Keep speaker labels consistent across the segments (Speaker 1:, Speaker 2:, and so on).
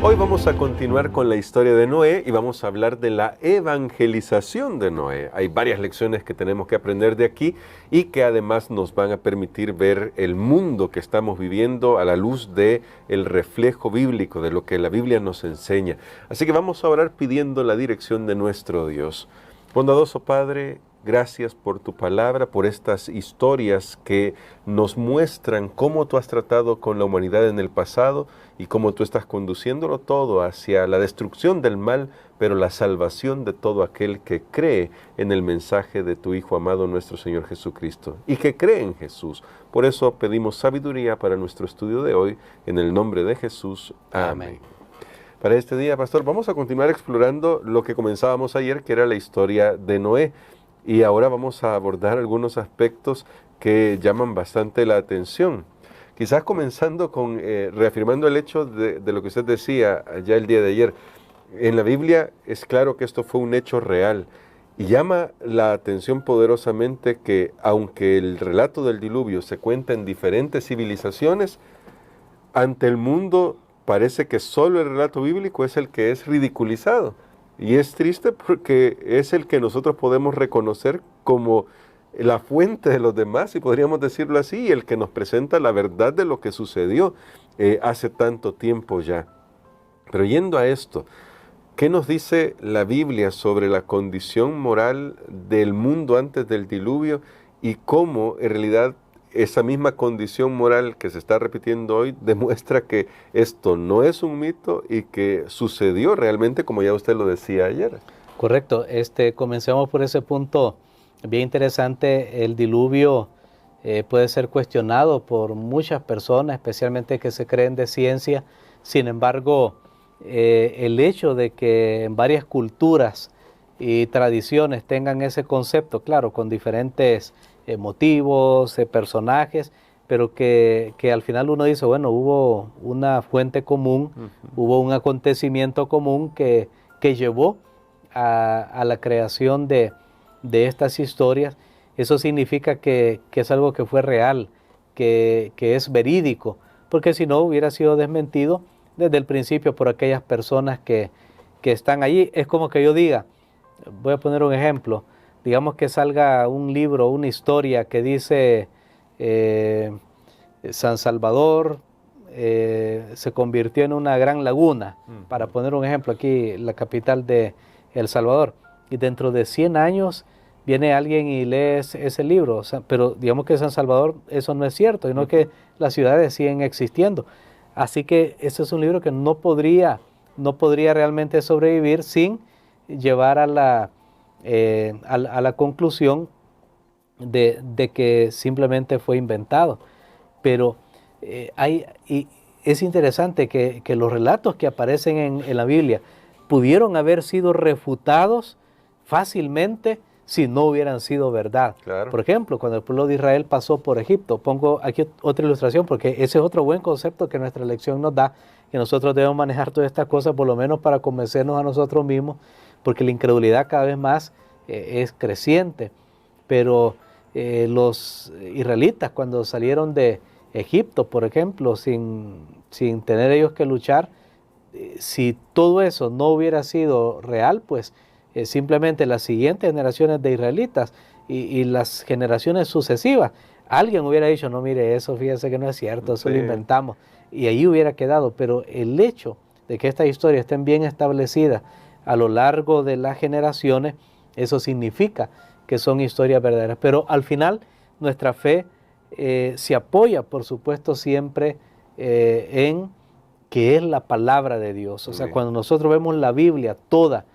Speaker 1: Hoy vamos a continuar con la historia de Noé y vamos a hablar de la evangelización de Noé. Hay varias lecciones que tenemos que aprender de aquí y que además nos van a permitir ver el mundo que estamos viviendo a la luz de el reflejo bíblico, de lo que la Biblia nos enseña. Así que vamos a orar pidiendo la dirección de nuestro Dios. Bondadoso Padre, gracias por tu palabra, por estas historias que nos muestran cómo tú has tratado con la humanidad en el pasado y cómo tú estás conduciéndolo todo hacia la destrucción del mal, pero la salvación de todo aquel que cree en el mensaje de tu Hijo amado, nuestro Señor Jesucristo, y que cree en Jesús. Por eso pedimos sabiduría para nuestro estudio de hoy, en el nombre de Jesús. Amén. Para este día, pastor, vamos a continuar explorando lo que comenzábamos ayer, que era la historia de Noé. Y ahora vamos a abordar algunos aspectos que llaman bastante la atención. Quizás comenzando con reafirmando el hecho de lo que usted decía ya el día de ayer. En la Biblia es claro que esto fue un hecho real. Y llama la atención poderosamente que aunque el relato del diluvio se cuenta en diferentes civilizaciones, ante el mundo parece que solo el relato bíblico es el que es ridiculizado. Y es triste porque es el que nosotros podemos reconocer como la fuente de los demás, si podríamos decirlo así, y el que nos presenta la verdad de lo que sucedió hace tanto tiempo ya. Pero yendo a esto, ¿qué nos dice la Biblia sobre la condición moral del mundo antes del diluvio y cómo en realidad esa misma condición moral que se está repitiendo hoy demuestra que esto no es un mito y que sucedió realmente, como ya usted lo decía ayer?
Speaker 2: Correcto. Comencemos por ese punto bien interesante. El diluvio puede ser cuestionado por muchas personas, especialmente que se creen de ciencia. Sin embargo, el hecho de que en varias culturas y tradiciones tengan ese concepto, claro, con diferentes motivos, personajes, pero que al final uno dice, bueno, hubo una fuente común, hubo un acontecimiento común que llevó a la creación de estas historias. Eso significa que es algo que fue real, que es verídico, porque si no hubiera sido desmentido desde el principio por aquellas personas que están allí. Es como que yo diga, voy a poner un ejemplo, digamos que salga un libro, una historia que dice San Salvador se convirtió en una gran laguna, para poner un ejemplo, aquí la capital de El Salvador, y dentro de 100 años viene alguien y lee ese libro, o sea, pero digamos que San Salvador eso no es cierto, sino que las ciudades siguen existiendo. Así que ese es un libro que no podría realmente sobrevivir sin llevar a la conclusión de que simplemente fue inventado. Pero es interesante que los relatos que aparecen en la Biblia pudieron haber sido refutados fácilmente si no hubieran sido verdad.
Speaker 1: Claro.
Speaker 2: Por ejemplo, cuando el pueblo de Israel pasó por Egipto, pongo aquí otra ilustración porque ese es otro buen concepto que nuestra lección nos da, que nosotros debemos manejar todas estas cosas por lo menos para convencernos a nosotros mismos, porque la incredulidad cada vez más es creciente. Pero los israelitas cuando salieron de Egipto, por ejemplo, sin tener ellos que luchar, si todo eso no hubiera sido real, pues simplemente las siguientes generaciones de israelitas y las generaciones sucesivas, alguien hubiera dicho, no, mire, eso fíjese que no es cierto, eso lo inventamos, y ahí hubiera quedado. Pero el hecho de que estas historias estén bien establecidas a lo largo de las generaciones, eso significa que son historias verdaderas. Pero al final nuestra fe se apoya, por supuesto, siempre en que es la palabra de Dios. O sea, cuando nosotros vemos la Biblia toda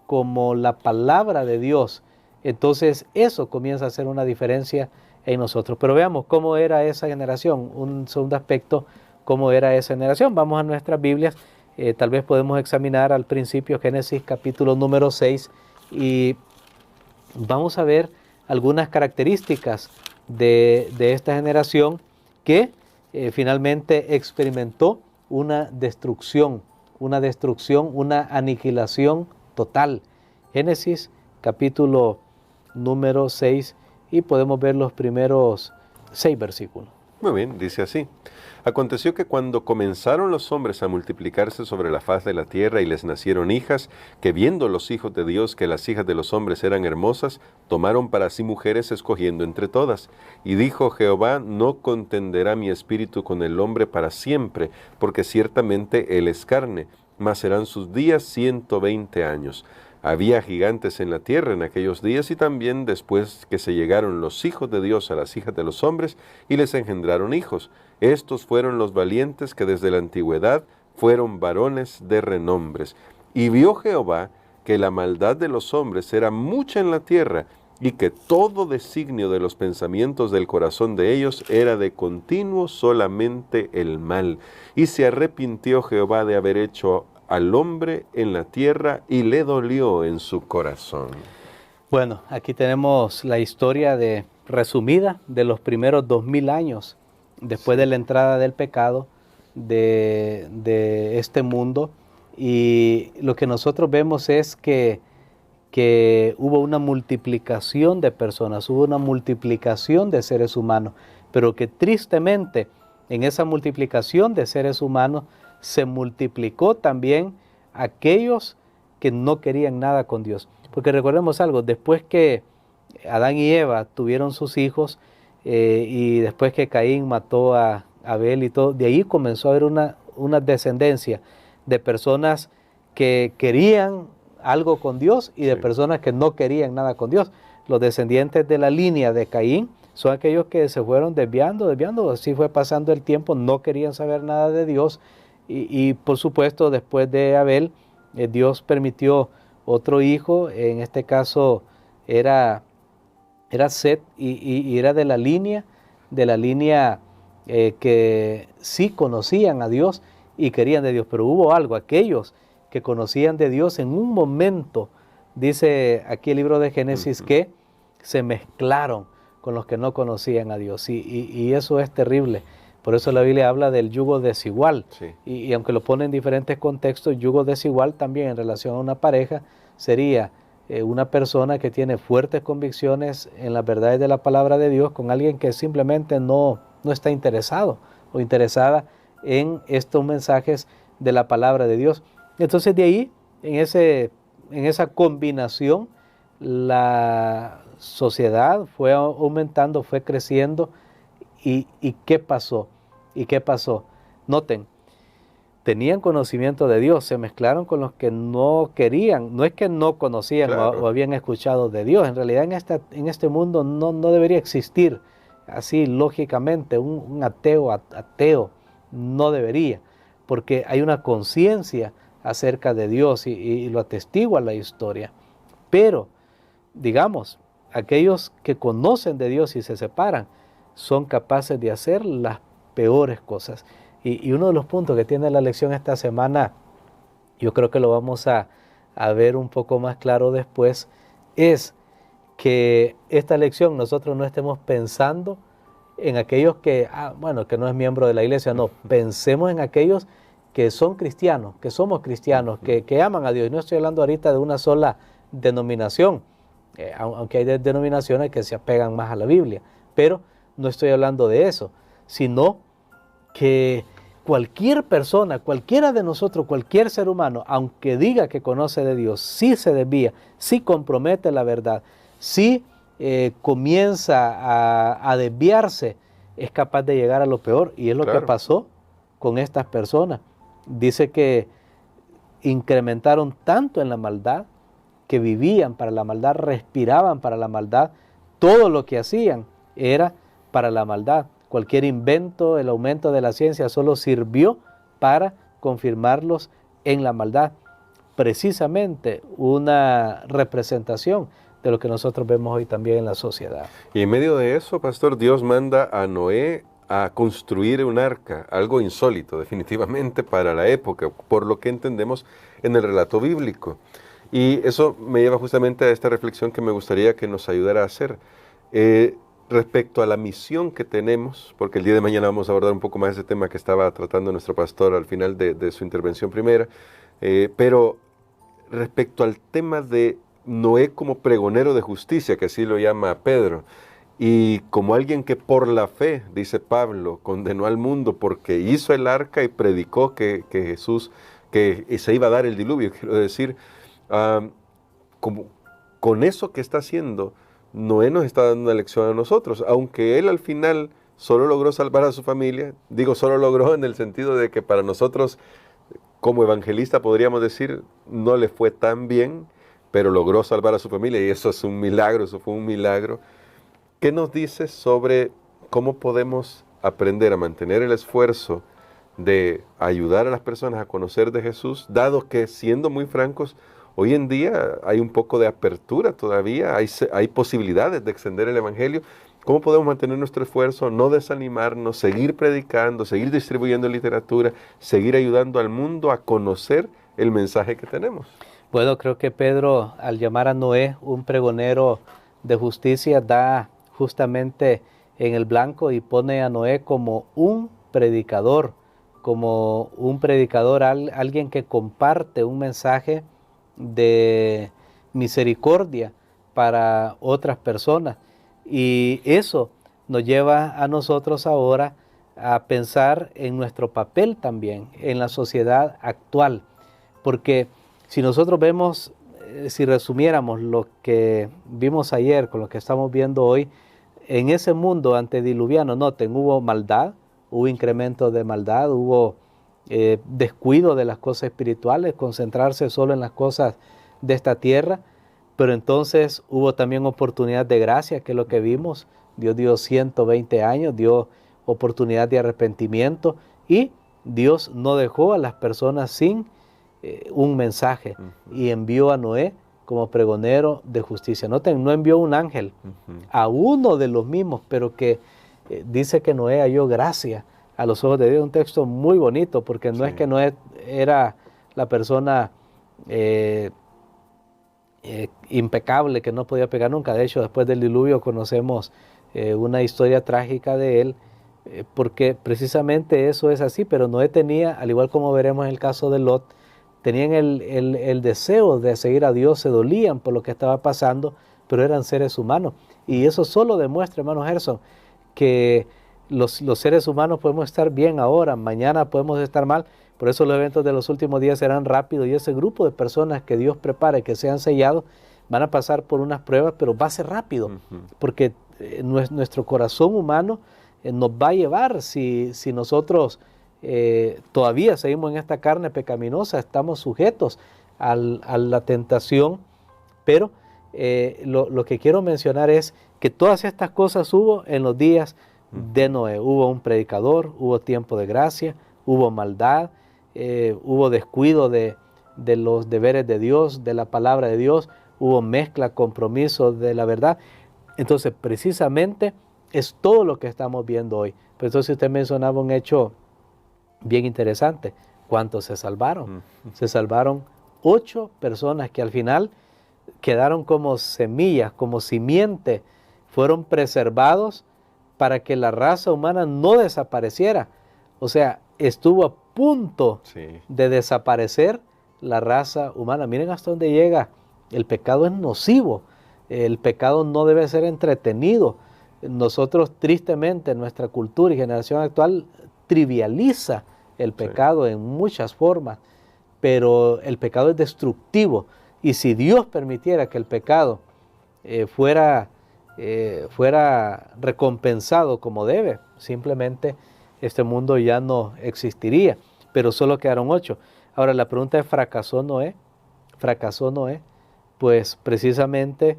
Speaker 2: como la palabra de Dios, entonces eso comienza a hacer una diferencia en nosotros. Pero veamos cómo era esa generación, un segundo aspecto, cómo era esa generación. Vamos a nuestras Biblias, tal vez podemos examinar al principio Génesis capítulo número 6 y vamos a ver algunas características de esta generación que finalmente experimentó una destrucción, una aniquilación total. Génesis capítulo número 6 y podemos ver los primeros 6 versículos.
Speaker 1: Muy bien, dice así. Aconteció que cuando comenzaron los hombres a multiplicarse sobre la faz de la tierra y les nacieron hijas, que viendo los hijos de Dios que las hijas de los hombres eran hermosas, tomaron para sí mujeres escogiendo entre todas. Y dijo Jehová, no contenderá mi espíritu con el hombre para siempre, porque ciertamente él es carne, mas serán sus días 120 años. Había gigantes en la tierra en aquellos días y también después que se llegaron los hijos de Dios a las hijas de los hombres y les engendraron hijos. Estos fueron los valientes que desde la antigüedad fueron varones de renombres. Y vio Jehová que la maldad de los hombres era mucha en la tierra y que todo designio de los pensamientos del corazón de ellos era de continuo solamente el mal. Y se arrepintió Jehová de haber hecho al hombre en la tierra y le dolió en su corazón.
Speaker 2: Bueno, aquí tenemos la historia resumida de los primeros 2000 años después de la entrada del pecado de este mundo, y lo que nosotros vemos es que hubo una multiplicación de personas, hubo una multiplicación de seres humanos, pero que tristemente en esa multiplicación de seres humanos se multiplicó también aquellos que no querían nada con Dios. Porque recordemos algo, después que Adán y Eva tuvieron sus hijos, y después que Caín mató a Abel y todo, de ahí comenzó a haber una descendencia de personas que querían algo con Dios y de personas que no querían nada con Dios. Los descendientes de la línea de Caín son aquellos que se fueron desviando, así fue pasando el tiempo, no querían saber nada de Dios. Y por supuesto, después de Abel, Dios permitió otro hijo, en este caso era Set, y era de la línea que sí conocían a Dios y querían de Dios. Pero hubo algo, aquellos que conocían de Dios en un momento, dice aquí el libro de Génesis, que se mezclaron con los que no conocían a Dios. Y eso es terrible. Por eso la Biblia habla del yugo desigual. Sí. Y aunque lo pone en diferentes contextos, yugo desigual también en relación a una pareja sería una persona que tiene fuertes convicciones en las verdades de la palabra de Dios con alguien que simplemente no está interesado o interesada en estos mensajes de la palabra de Dios. Entonces de ahí, en esa combinación, la sociedad fue aumentando, fue creciendo. ¿Y qué pasó? Noten, tenían conocimiento de Dios, se mezclaron con los que no querían, no es que no conocían o habían escuchado de Dios. En realidad en este mundo no debería existir así lógicamente un ateo, no debería, porque hay una conciencia acerca de Dios y lo atestigua la historia. Pero, digamos, aquellos que conocen de Dios y se separan, son capaces de hacer las peores cosas. Y uno de los puntos que tiene la lección esta semana, yo creo que lo vamos a ver un poco más claro después, es que esta lección nosotros no estemos pensando en aquellos que no es miembro de la iglesia, no, pensemos en aquellos que son cristianos, que somos cristianos, que aman a Dios. Y no estoy hablando ahorita de una sola denominación, aunque hay denominaciones que se apegan más a la Biblia, pero no estoy hablando de eso, sino que cualquier persona, cualquiera de nosotros, cualquier ser humano, aunque diga que conoce de Dios, si se desvía, si compromete la verdad, si comienza a desviarse, es capaz de llegar a lo peor. Y es lo que pasó con estas personas. Dice que incrementaron tanto en la maldad, que vivían para la maldad, respiraban para la maldad, todo lo que hacían era para la maldad. Cualquier invento, el aumento de la ciencia solo sirvió para confirmarlos en la maldad. Precisamente una representación de lo que nosotros vemos hoy también en la sociedad.
Speaker 1: Y en medio de eso, pastor, Dios manda a Noé a construir un arca, algo insólito definitivamente para la época, por lo que entendemos en el relato bíblico. Y eso me lleva justamente a esta reflexión que me gustaría que nos ayudara a hacer. Respecto a la misión que tenemos, porque el día de mañana vamos a abordar un poco más ese tema que estaba tratando nuestro pastor al final de su intervención primera, pero respecto al tema de Noé como pregonero de justicia, que así lo llama Pedro, y como alguien que por la fe, dice Pablo, condenó al mundo porque hizo el arca y predicó que Jesús, que se iba a dar el diluvio, quiero decir, como, con eso que está haciendo, Noé nos está dando una lección a nosotros, aunque él al final solo logró salvar a su familia, digo solo logró en el sentido de que para nosotros como evangelista podríamos decir, no le fue tan bien, pero logró salvar a su familia y eso es un milagro, eso fue un milagro. ¿Qué nos dices sobre cómo podemos aprender a mantener el esfuerzo de ayudar a las personas a conocer de Jesús, dado que, siendo muy francos, hoy en día hay un poco de apertura todavía, hay posibilidades de extender el Evangelio? ¿Cómo podemos mantener nuestro esfuerzo, no desanimarnos, seguir predicando, seguir distribuyendo literatura, seguir ayudando al mundo a conocer el mensaje que tenemos?
Speaker 2: Bueno, creo que Pedro, al llamar a Noé un pregonero de justicia, da justamente en el blanco y pone a Noé como un predicador, alguien que comparte un mensaje de misericordia para otras personas. Y eso nos lleva a nosotros ahora a pensar en nuestro papel también en la sociedad actual, porque si nosotros vemos, si resumiéramos lo que vimos ayer con lo que estamos viendo hoy, en ese mundo antediluviano, noten, hubo maldad, hubo incremento de maldad, hubo descuido de las cosas espirituales, concentrarse solo en las cosas de esta tierra, pero entonces hubo también oportunidad de gracia, que es lo que vimos. Dios dio 120 años, dio oportunidad de arrepentimiento y Dios no dejó a las personas sin un mensaje y envió a Noé como pregonero de justicia. Noten, no envió un ángel, a uno de los mismos, pero que dice que Noé halló gracia a los ojos de Dios. Un texto muy bonito, porque no es que Noé era la persona impecable, que no podía pecar nunca. De hecho, después del diluvio conocemos una historia trágica de él, porque precisamente eso es así. Pero Noé tenía, al igual como veremos en el caso de Lot, tenían el deseo de seguir a Dios, se dolían por lo que estaba pasando, pero eran seres humanos. Y eso solo demuestra, hermano Gerson, que los seres humanos podemos estar bien ahora, mañana podemos estar mal. Por eso los eventos de los últimos días serán rápidos, y ese grupo de personas que Dios prepare, que sean sellados, van a pasar por unas pruebas, pero va a ser rápido, porque nuestro corazón humano nos va a llevar, si nosotros todavía seguimos en esta carne pecaminosa, estamos sujetos a la tentación. Pero lo que quiero mencionar es que todas estas cosas hubo en los días de Noé. Hubo un predicador, hubo tiempo de gracia, hubo maldad, hubo descuido de los deberes de Dios, de la palabra de Dios, hubo mezcla, compromiso de la verdad. Entonces, precisamente es todo lo que estamos viendo hoy. Pero entonces usted mencionaba un hecho bien interesante. ¿Cuántos se salvaron? Se salvaron 8 personas que al final quedaron como semillas, como simiente, fueron preservados para que la raza humana no desapareciera. O sea, estuvo a punto de desaparecer la raza humana. Miren hasta dónde llega. El pecado es nocivo. El pecado no debe ser entretenido. Nosotros, tristemente, nuestra cultura y generación actual trivializa el pecado en muchas formas, pero el pecado es destructivo. Y si Dios permitiera que el pecado fuera recompensado como debe, simplemente este mundo ya no existiría. Pero solo quedaron 8. Ahora la pregunta es, ¿fracasó Noé? ¿Fracasó Noé? Pues precisamente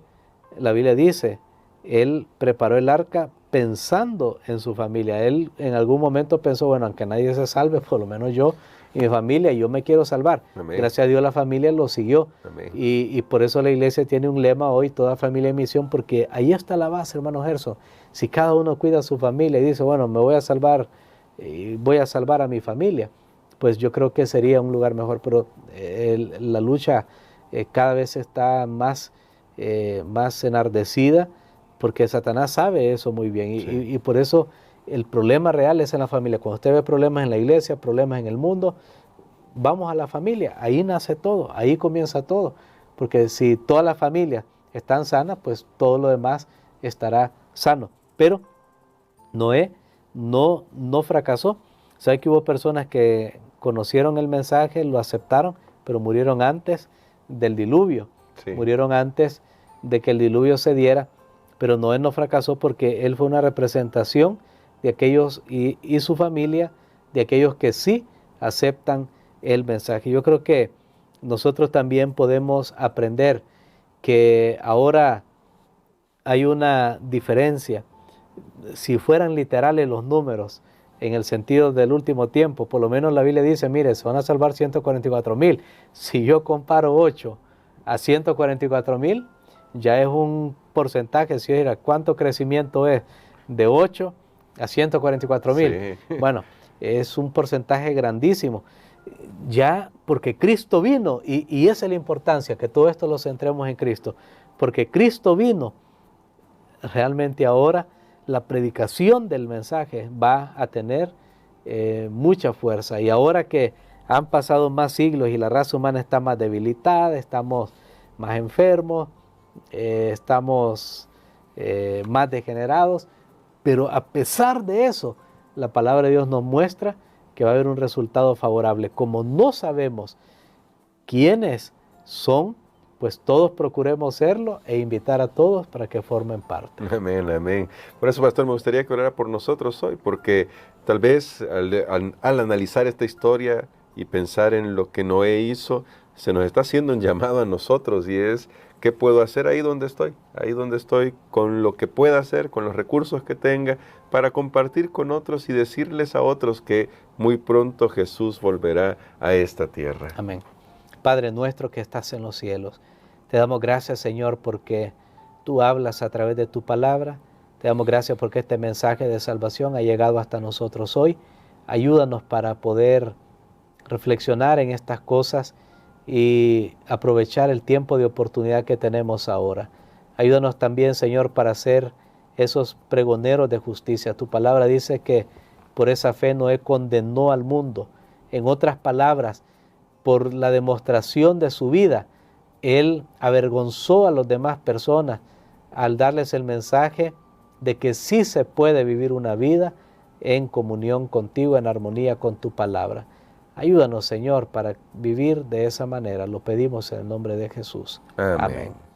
Speaker 2: la Biblia dice, él preparó el arca pensando en su familia. Él en algún momento pensó, bueno, aunque nadie se salve, por lo menos yo y mi familia, yo me quiero salvar. Amén. Gracias a Dios la familia lo siguió. Y por eso la iglesia tiene un lema hoy, toda familia en misión, porque ahí está la base, hermano Gerson. Si cada uno cuida a su familia y dice, bueno, me voy a salvar y voy a salvar a mi familia, pues yo creo que sería un lugar mejor. Pero la lucha cada vez está más enardecida, porque Satanás sabe eso muy bien. Y por eso el problema real es en la familia. Cuando usted ve problemas en la iglesia, problemas en el mundo, vamos a la familia. Ahí nace todo, ahí comienza todo. Porque si todas las familias están sanas, pues todo lo demás estará sano. Pero Noé no fracasó. ¿Sabe que hubo personas que conocieron el mensaje, lo aceptaron, pero murieron antes del diluvio?
Speaker 1: Sí.
Speaker 2: Murieron antes de que el diluvio se diera, pero Noé no fracasó porque él fue una representación de aquellos y su familia, de aquellos que sí aceptan el mensaje. Yo creo que nosotros también podemos aprender que ahora hay una diferencia. Si fueran literales los números en el sentido del último tiempo, por lo menos la Biblia dice, mire, se van a salvar 144,000. Si yo comparo 8 a 144,000, ya es un porcentaje. Si dijera, ¿cuánto crecimiento es de 8 a 144,000?
Speaker 1: Sí.
Speaker 2: Bueno, es un porcentaje grandísimo. Ya porque Cristo vino, y esa es la importancia, que todo esto lo centremos en Cristo, porque Cristo vino, realmente ahora la predicación del mensaje va a tener mucha fuerza. Y ahora que han pasado más siglos y la raza humana está más debilitada, estamos más enfermos, estamos más degenerados, pero a pesar de eso, la palabra de Dios nos muestra que va a haber un resultado favorable. Como no sabemos quiénes son, pues todos procuremos serlo e invitar a todos para que formen parte.
Speaker 1: Amén, amén. Por eso, pastor, me gustaría que orara por nosotros hoy, porque tal vez al analizar esta historia y pensar en lo que Noé hizo, se nos está haciendo un llamado a nosotros, y es, ¿qué puedo hacer ahí donde estoy? Ahí donde estoy, con lo que pueda hacer, con los recursos que tenga, para compartir con otros y decirles a otros que muy pronto Jesús volverá a esta tierra.
Speaker 2: Amén. Padre nuestro que estás en los cielos, te damos gracias, Señor, porque tú hablas a través de tu palabra. Te damos gracias porque este mensaje de salvación ha llegado hasta nosotros hoy. Ayúdanos para poder reflexionar en estas cosas y aprovechar el tiempo de oportunidad que tenemos ahora. Ayúdanos también, Señor, para ser esos pregoneros de justicia. Tu palabra dice que por esa fe Noé condenó al mundo. En otras palabras, por la demostración de su vida, él avergonzó a las demás personas al darles el mensaje de que sí se puede vivir una vida en comunión contigo, en armonía con tu palabra. Ayúdanos, Señor, para vivir de esa manera. Lo pedimos en el nombre de Jesús.
Speaker 1: Amén.
Speaker 2: Amén.